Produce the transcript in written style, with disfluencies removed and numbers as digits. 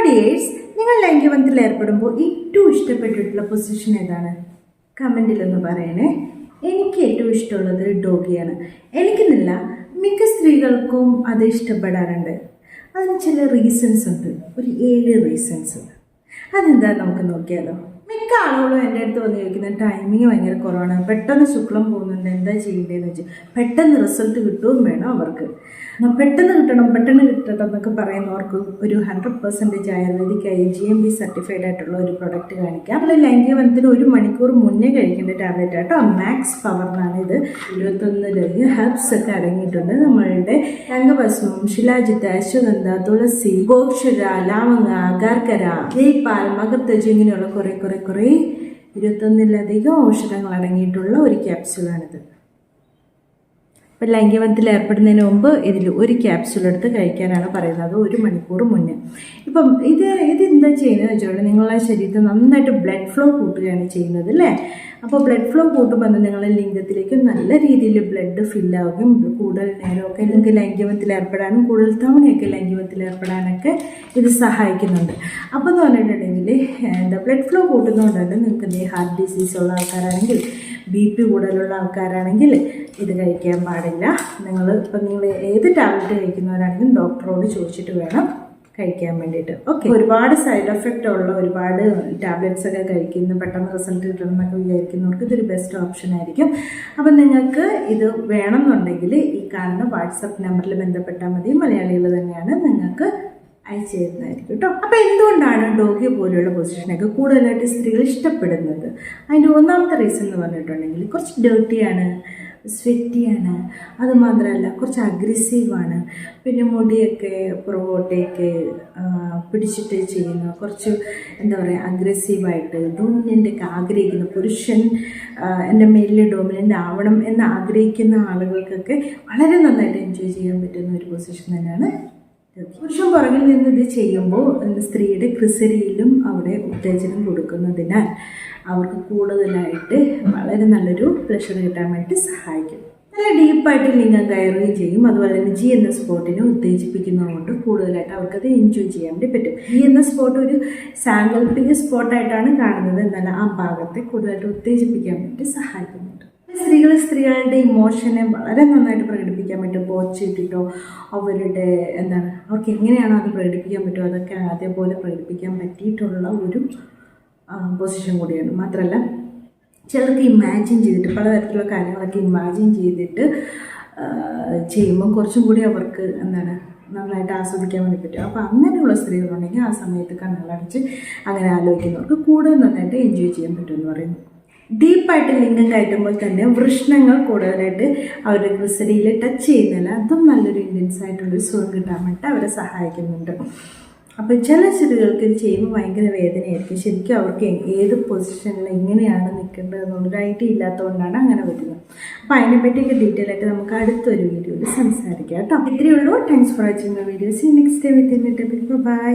Dears, നിങ്ങൾ ലൈംഗികബന്ധത്തിൽ ഏർപ്പെടുമ്പോൾ ഏറ്റവും ഇഷ്ടപ്പെട്ടിട്ടുള്ള പൊസിഷൻ ഏതാണ്? കമൻറ്റിലൊന്ന് പറയണേ. എനിക്ക് ഏറ്റവും ഇഷ്ടമുള്ളത് ഡോഗിയാണ്. എനിക്കെന്നില്ല, മിക്ക സ്ത്രീകൾക്കും അത് ഇഷ്ടപ്പെടാറുണ്ട്. അതിന് ചില റീസൺസ് ഉണ്ട്, ഒരു 7 റീസൺസ്. അതെന്താ നമുക്ക് നോക്കിയാലോ. മിക്ക ആളുകളും എൻ്റെ അടുത്ത് വന്ന് ചോദിക്കുന്ന ടൈമിങ് ഭയങ്കര കുറവാണ്, പെട്ടെന്ന് ശുക്ലം പോകുന്നുണ്ട്, എന്താ ചെയ്യേണ്ടതെന്ന് വെച്ചാൽ പെട്ടെന്ന് റിസൾട്ട് കിട്ടുകയും വേണം അവർക്ക്. പെട്ടെന്ന് കിട്ടണം എന്നൊക്കെ പറയുന്നവർക്ക് ഒരു 100% ആയുർവേദിക് GMP സർട്ടിഫൈഡ് ആയിട്ടുള്ള ഒരു പ്രൊഡക്റ്റ് കാണിക്കാം. നമ്മൾ ലൈംഗികബന്ധത്തിന് 1 മണിക്കൂർ മുന്നേ കഴിക്കേണ്ട ടാബ്ലറ്റ് ആട്ടോ. മാക്സ് പവർ എന്നാണ് ഇത്. 21 ഹെർബ്സ് ഒക്കെ അടങ്ങിയിട്ടുണ്ട്. നമ്മളുടെ രംഗഭസ്മം, ശിലാജിത്ത്, അശ്വഗന്ധ, തുളസി, ഗോക്ഷര, ലാവങ്ങ, ഗാർക്കര, ജയ്പാൽ, മകത്തജ് ഇങ്ങനെയുള്ള കുറേ 21 ഔഷധങ്ങൾ അടങ്ങിയിട്ടുള്ള ഒരു ക്യാപ്സ്യൂളാണിത്. ഇപ്പം ലൈംഗികബന്ധത്തിൽ ഏർപ്പെടുന്നതിന് മുമ്പ് ഇതിൽ 1 ക്യാപ്സ്യൂൾ എടുത്ത് കഴിക്കാനാണ് പറയുന്നത് 1 മണിക്കൂർ മുന്നേ. ഇപ്പം ഇത് എന്താ ചെയ്യുന്നത് വെച്ചാൽ നിങ്ങളുടെ ശരീരത്തിൽ നന്നായിട്ട് ബ്ലഡ് ഫ്ലോ കൂട്ടുകയാണ് ചെയ്യുന്നത് അല്ലേ. അപ്പോൾ ബ്ലഡ് ഫ്ലോ കൂട്ടുമ്പോൾ നിങ്ങളുടെ ലിംഗത്തിലേക്ക് നല്ല രീതിയിൽ ബ്ലഡ് ഫില്ലാവുകയും കൂടുതൽ നേരമൊക്കെ നിങ്ങൾക്ക് ലൈംഗികബന്ധത്തിൽ ഏർപ്പെടാനും കൂടുതൽ തവണയൊക്കെ ലൈംഗികബന്ധത്തിൽ ഏർപ്പെടാനൊക്കെ ഇത് സഹായിക്കുന്നുണ്ട്. അപ്പോൾ എന്ന് പറഞ്ഞിട്ടുണ്ടെങ്കിൽ ബ്ലഡ് ഫ്ലോ കൂട്ടുന്നതുകൊണ്ട് നിങ്ങൾക്ക് ഹാർട്ട് ഡിസീസ് ഉള്ള ആൾക്കാരാണെങ്കിൽ, BP കൂടുതലുള്ള ആൾക്കാരാണെങ്കിൽ ഇത് കഴിക്കാൻ പാടില്ല. നിങ്ങൾ ഏത് ടാബ്ലറ്റ് കഴിക്കുന്നവരാണെങ്കിലും ഡോക്ടറോട് ചോദിച്ചിട്ട് വേണം കഴിക്കാൻ വേണ്ടിയിട്ട്. ഓക്കെ. ഒരുപാട് സൈഡ് എഫക്റ്റ് ഉള്ള ഒരുപാട് ടാബ്ലറ്റ്സ് ഒക്കെ കഴിക്കുന്ന പെട്ടെന്ന് റിസൾട്ട് കിട്ടണം എന്നൊക്കെ വിചാരിക്കുന്നവർക്ക് ഇതൊരു ബെസ്റ്റ് ഓപ്ഷൻ ആയിരിക്കും. അപ്പം നിങ്ങൾക്ക് ഇത് വേണമെന്നുണ്ടെങ്കിൽ ഈ കാണുന്ന വാട്സപ്പ് നമ്പറിൽ ബന്ധപ്പെട്ടാൽ മതി. മലയാളികൾ തന്നെയാണ്, നിങ്ങൾക്ക് അയച്ചു തരുന്നതായിരിക്കും കേട്ടോ. അപ്പോൾ എന്തുകൊണ്ടാണ് ഡോഗി പോലെയുള്ള പൊസിഷനൊക്കെ കൂടുതലായിട്ട് സ്ത്രീകൾ ഇഷ്ടപ്പെടുന്നത്? അതിൻ്റെ ഒന്നാമത്തെ റീസൺ എന്ന് പറഞ്ഞിട്ടുണ്ടെങ്കിൽ കുറച്ച് ഡേർട്ടിയാണ്, സ്വെറ്റിയാണ്, അതുമാത്രമല്ല കുറച്ച് അഗ്രസീവാണ്. പിന്നെ മുടിയൊക്കെ പുറകോട്ടേക്ക് പിടിച്ചിട്ട് ചെയ്യുന്ന കുറച്ച് എന്താ പറയുക അഗ്രസീവായിട്ട് ഡോമിനൻ്റ് ഒക്കെ ആഗ്രഹിക്കുന്ന പുരുഷൻ എൻ്റെ മേലിൽ ഡോമിനൻ്റ് ആവണം എന്ന് ആഗ്രഹിക്കുന്ന ആളുകൾക്കൊക്കെ വളരെ നന്നായിട്ട് എൻജോയ് ചെയ്യാൻ പറ്റുന്ന ഒരു പൊസിഷൻ തന്നെയാണ്. പുരുഷൻ പുറകിൽ നിന്ന് ഇത് ചെയ്യുമ്പോൾ സ്ത്രീയുടെ ക്രിസരിയിലും അവിടെ ഉത്തേജനം കൊടുക്കുന്നതിനാൽ അവർക്ക് കൂടുതലായിട്ട് വളരെ നല്ലൊരു പ്ലഷർ കിട്ടാൻ വേണ്ടി സഹായിക്കും. നല്ല ഡീപ്പായിട്ട് ലിംഗം കയറുകയും ചെയ്യും. അതുപോലെ തന്നെ G എന്ന സ്പോട്ടിനെ ഉത്തേജിപ്പിക്കുന്നതുകൊണ്ട് കൂടുതലായിട്ട് അവർക്കത് എൻജോയ് ചെയ്യാൻ വേണ്ടി പറ്റും. G എന്ന സ്പോട്ട് ഒരു സാങ്കല്പിക സ്പോട്ടായിട്ടാണ് കാണുന്നത്, എന്നാൽ ആ ഭാഗത്തെ കൂടുതലായിട്ട് ഉത്തേജിപ്പിക്കാൻ വേണ്ടി സഹായിക്കുന്നുണ്ട്. സ്ത്രീകളുടെ ഇമോഷനെ വളരെ നന്നായിട്ട് പ്രകടിപ്പിക്കാൻ പറ്റും. ബോച്ചിട്ടിട്ടോ അവരുടെ അവർക്ക് എങ്ങനെയാണോ അത് പ്രകടിപ്പിക്കാൻ പറ്റുമോ അതൊക്കെ അതേപോലെ പ്രകടിപ്പിക്കാൻ പറ്റിയിട്ടുള്ള ഒരു പൊസിഷൻ കൂടിയാണ്. മാത്രമല്ല ചിലർക്ക് ഇമാജിൻ ചെയ്തിട്ട് പലതരത്തിലുള്ള കാര്യങ്ങളൊക്കെ ഇമാജിൻ ചെയ്തിട്ട് ചെയ്യുമ്പോൾ കുറച്ചും കൂടി അവർക്ക് നന്നായിട്ട് ആസ്വദിക്കാൻ വേണ്ടി പറ്റും. അപ്പോൾ അങ്ങനെയുള്ള സ്ത്രീകളുണ്ടെങ്കിൽ ആ സമയത്ത് കണ്ണുകളടച്ച് അങ്ങനെ ആലോചിക്കുന്നവർക്ക് കൂടുതൽ നന്നായിട്ട് എൻജോയ് ചെയ്യാൻ പറ്റുമെന്ന് പറയുന്നു. ഡീപ്പായിട്ട് ലിംഗം കയറ്റുമ്പോൾ തന്നെ വൃഷ്ണങ്ങൾ കൂടുതലായിട്ട് അവരുടെ ക്രിസരിയിൽ ടച്ച് ചെയ്യുന്നില്ല. അതും നല്ലൊരു ഇൻറ്റൻസ് ആയിട്ടുള്ളൊരു സുഖം കിട്ടാൻ വേണ്ടിയിട്ട് അവരെ സഹായിക്കുന്നുണ്ട്. അപ്പോൾ ചില സ്ത്രീകൾക്ക് ഇത് ചെയ്യുമ്പോൾ ഭയങ്കര വേദനയായിരിക്കും. ശരിക്കും അവർക്ക് ഏത് പൊസിഷനിൽ എങ്ങനെയാണ് നിൽക്കേണ്ടത് എന്നുള്ളൊരു ഐഡിയ ഇല്ലാത്തതുകൊണ്ടാണ് അങ്ങനെ പറ്റുന്നത്. അപ്പോൾ അതിനെപ്പറ്റിയൊക്കെ ഡീറ്റെയിൽ ആയിട്ട് നമുക്ക് അടുത്തൊരു വീഡിയോയിൽ സംസാരിക്കാം കേട്ടോ. ഇത്രയേ ഉള്ളൂ. Thanks for watching my videos. Next day with a new topic. By.